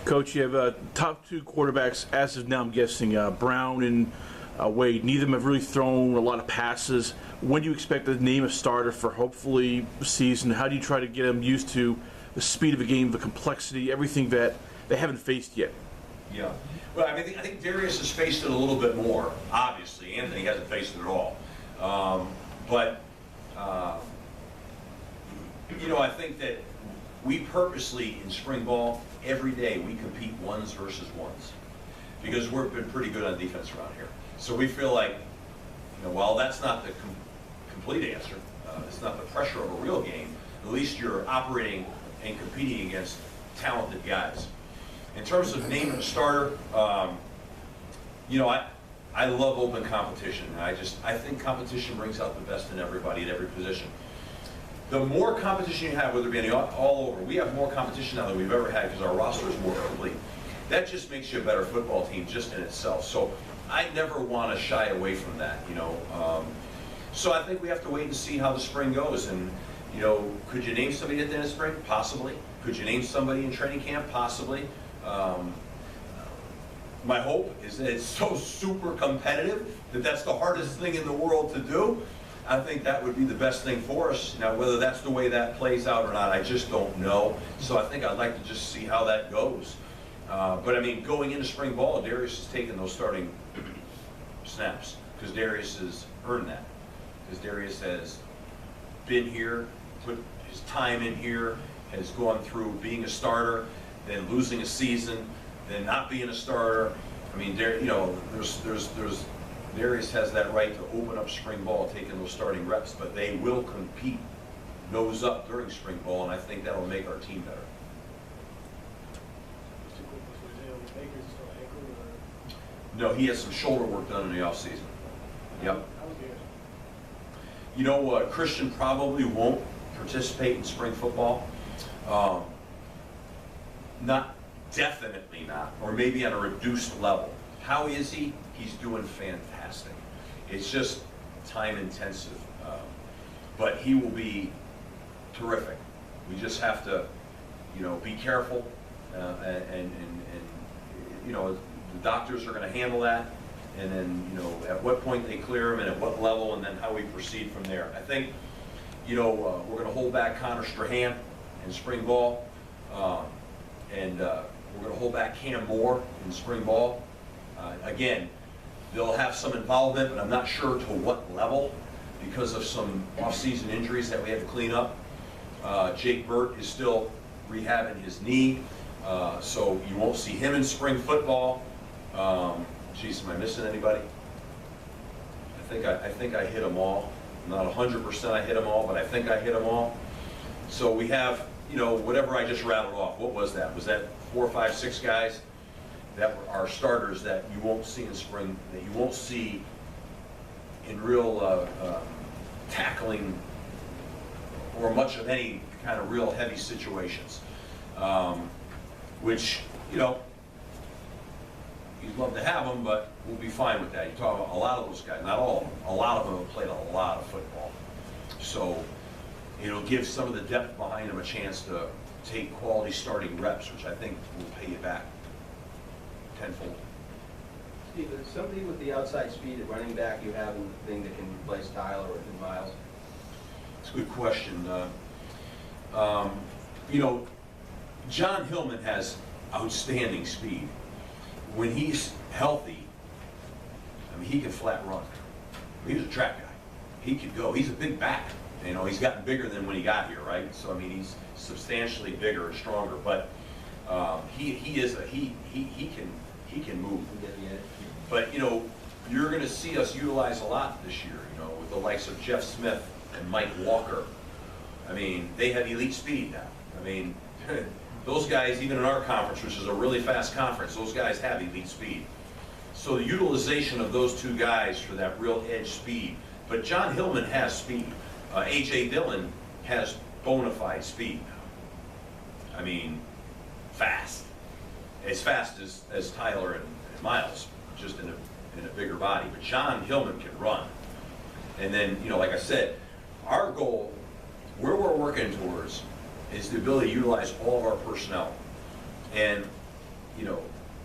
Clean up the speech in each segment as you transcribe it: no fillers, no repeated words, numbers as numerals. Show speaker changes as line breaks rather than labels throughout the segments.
Coach, you have top two quarterbacks as of now, I'm guessing, Brown and Wade. Neither of them have really thrown a lot of passes. When do you expect to name a starter for hopefully the season? How do you try to get them used to the speed of the game, the complexity, everything that they haven't faced yet?
Yeah. Well, I think Darius has faced it a little bit more, obviously. Anthony hasn't faced it at all. I think that we purposely, in spring ball, every day we compete ones versus ones because we've been pretty good on defense around here. So we feel like, while that's not the complete answer, it's not the pressure of a real game, at least you're operating and competing against talented guys. In terms of naming a starter, I love open competition. I think competition brings out the best in everybody at every position. The more competition you have, whether it be all over, we have more competition now than we've ever had because our roster is more complete. That just makes you a better football team just in itself. So I never want to shy away from that, So I think we have to wait and see how the spring goes. And, could you name somebody at the end of spring? Possibly. Could you name somebody in training camp? Possibly. My hope is that it's so super competitive that that's the hardest thing in the world to do. I think that would be the best thing for us. Now, whether that's the way that plays out or not, I just don't know. So I think I'd like to just see how that goes. Going into spring ball, Darius has taken those starting snaps because Darius has earned that. Because Darius has been here, put his time in here, has gone through being a starter, then losing a season, then not being a starter. Darius has that right to open up spring ball, taking those starting reps, but they will compete nose up during spring ball, and I think that'll make our team better. No, he has some shoulder work done in the offseason. Yep. Christian probably won't participate in spring football. Definitely not, or maybe at a reduced level. How is he? He's doing fantastic. It's just time intensive, but he will be terrific. We just have to, be careful, and the doctors are going to handle that, and then at what point they clear him and at what level, and then how we proceed from there. I think we're going to hold back Connor Strahan in spring ball, and we're going to hold back Cam Moore in spring ball. Again, they'll have some involvement, but I'm not sure to what level because of some off-season injuries that we have to clean up. Jake Burt is still rehabbing his knee, so you won't see him in spring football. Geez, am I missing anybody? I think I hit them all. Not 100% I hit them all, but I think I hit them all. So we have, whatever I just rattled off. What was that? Was that 4, 5, 6 guys that are starters that you won't see in spring, that you won't see in real tackling or much of any kind of real heavy situations, which, you'd love to have them, but we'll be fine with that. You talk about a lot of those guys, not all of them, a lot of them have played a lot of football. So it'll give some of the depth behind them a chance to take quality starting reps, which I think will pay you back tenfold.
Steve, is somebody with the outside speed at running back you have in the thing that can replace Tyler or Miles?
It's a good question. John Hillman has outstanding speed. When he's healthy, he can flat run. He was a track guy. He could go. He's a big back. He's gotten bigger than when he got here, right? So he's substantially bigger and stronger. But he can move. But you're going to see us utilize a lot this year. With the likes of Jeff Smith and Mike Walker. They have elite speed now. Those guys, even in our conference, which is a really fast conference, those guys have elite speed. So the utilization of those two guys for that real edge speed. But John Hillman has speed. A.J. Dillon has bona fide speed now. Fast. As fast as Tyler and Miles, just in a bigger body. But John Hillman can run. And then, like I said, our goal, where we're working towards, is the ability to utilize all of our personnel. And you know,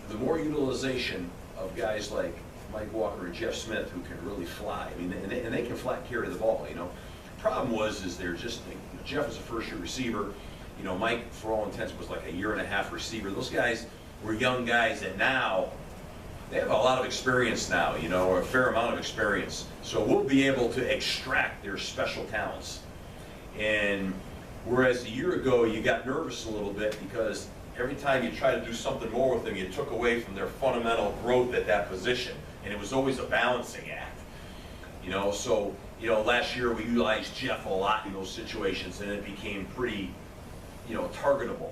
the more utilization of guys like Mike Walker and Jeff Smith who can really fly. I mean, and they can flat carry the ball, you know. Problem is they're just, you know, Jeff was a first-year receiver. You know, Mike, for all intents, was like a year-and-a-half receiver. Those guys were young guys that now, they have a lot of experience now, you know, or a fair amount of experience. So we'll be able to extract their special talents. And whereas a year ago, you got nervous a little bit because every time you try to do something more with them, you took away from their fundamental growth at that position. And it was always a balancing act. You know, so, you know, last year we utilized Jeff a lot in those situations, and it became pretty, you know, targetable.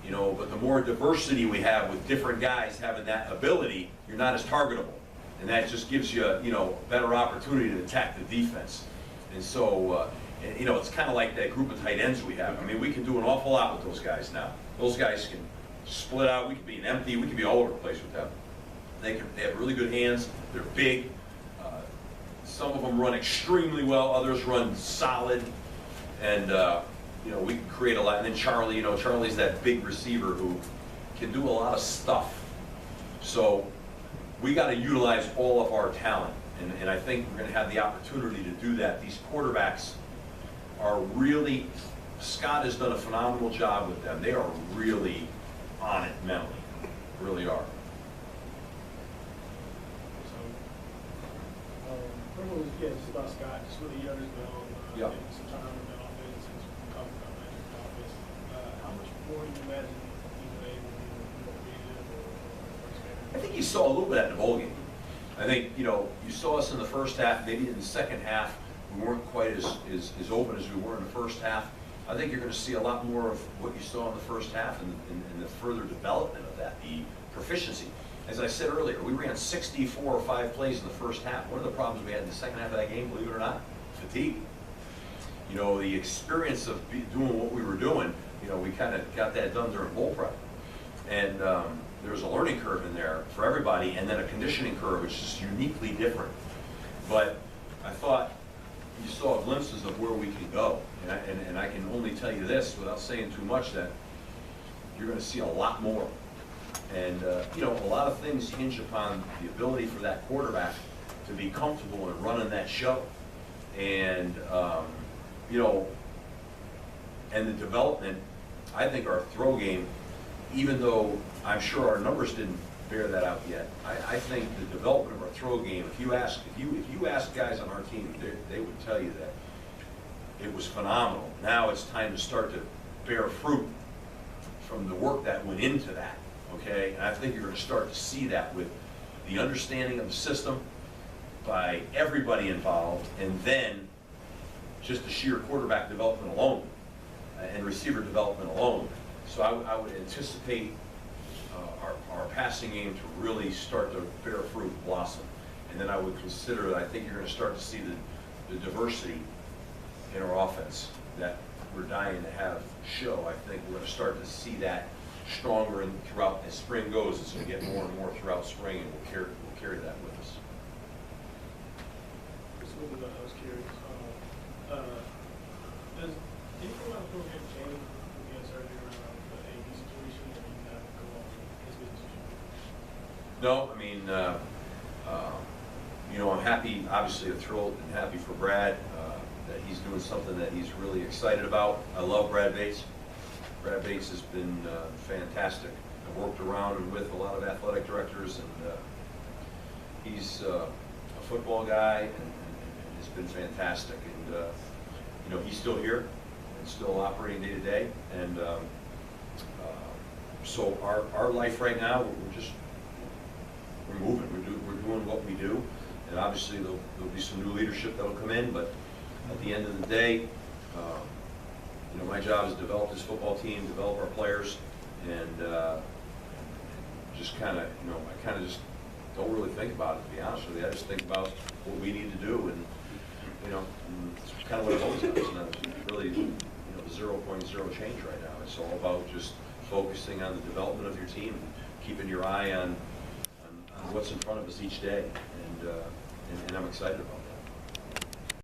You know, but the more diversity we have with different guys having that ability, you're not as targetable. And that just gives you, you know, a better opportunity to attack the defense. And so, you know, it's kind of like that group of tight ends we have. I mean, we can do an awful lot with those guys now. Those guys can split out. We can be an empty. We can be all over the place with them. They have really good hands. They're big. Some of them run extremely well. Others run solid. And, you know, we can create a lot. And then Charlie, you know, Charlie's that big receiver who can do a lot of stuff. So we got to utilize all of our talent. And I think we're going to have the opportunity to do that. These quarterbacks are really, Scott has done a phenomenal job with them. They are really on it mentally. Really are.
Just about Scott, just with the years ago,
Yeah.
some time in the offense, since we talked about managing the offense, how much more do you imagine he was able to be more creative or expand?
I think you saw a little bit of that in the bowl game. I think, you know, you saw us in the first half, maybe in the second half, we weren't quite as open as we were in the first half. I think you're going to see a lot more of what you saw in the first half and the further development of that, the proficiency. As I said earlier, we ran 64 or 5 plays in the first half. One of the problems we had in the second half of that game, believe it or not, fatigue. You know, the experience of doing what we were doing, you know, we kind of got that done during bowl prep. And there was a learning curve in there for everybody, and then a conditioning curve, which is uniquely different. But I thought you saw glimpses of where we can go. And I can only tell you this without saying too much, that you're going to see a lot more. And, you know, a lot of things hinge upon the ability for that quarterback to be comfortable in running that show. And, you know, and the development, I think our throw game, even though I'm sure our numbers didn't bear that out yet, I think the development of our throw game, if you ask guys on our team, they would tell you that it was phenomenal. Now it's time to start to bear fruit from the work that went into that. Okay, and I think you're going to start to see that with the understanding of the system by everybody involved, and then just the sheer quarterback development alone and receiver development alone. So I would anticipate our passing game to really start to bear fruit, blossom. And then I would consider that I think you're going to start to see the diversity in our offense that we're dying to have show. I think we're going to start to see that stronger and throughout as spring goes. It's going to get more and more throughout spring, and we'll carry that with us.
Just a little bit, I was curious. Does anything about the program change with the uncertainty around the AD situation, or you not go on his business as usual?
No, I mean, you know, I'm happy, obviously thrilled and happy for Brad that he's doing something that he's really excited about. I love Brad Bates. Brad Bates has been fantastic. I've worked around and with a lot of athletic directors, and he's a football guy, and it's been fantastic. And you know, he's still here and still operating day to day. And so our life right now, we're moving. We're doing what we do, and obviously there'll be some new leadership that'll come in. But at the end of the day, you know, my job is to develop this football team, develop our players, and just kind of, you know, I kind of just don't really think about it, to be honest with you. I just think about what we need to do, and, you know, and it's kind of what I've always done. It's not really, you know, the 0.0 change right now. It's all about just focusing on the development of your team, and keeping your eye on what's in front of us each day, and I'm excited about it.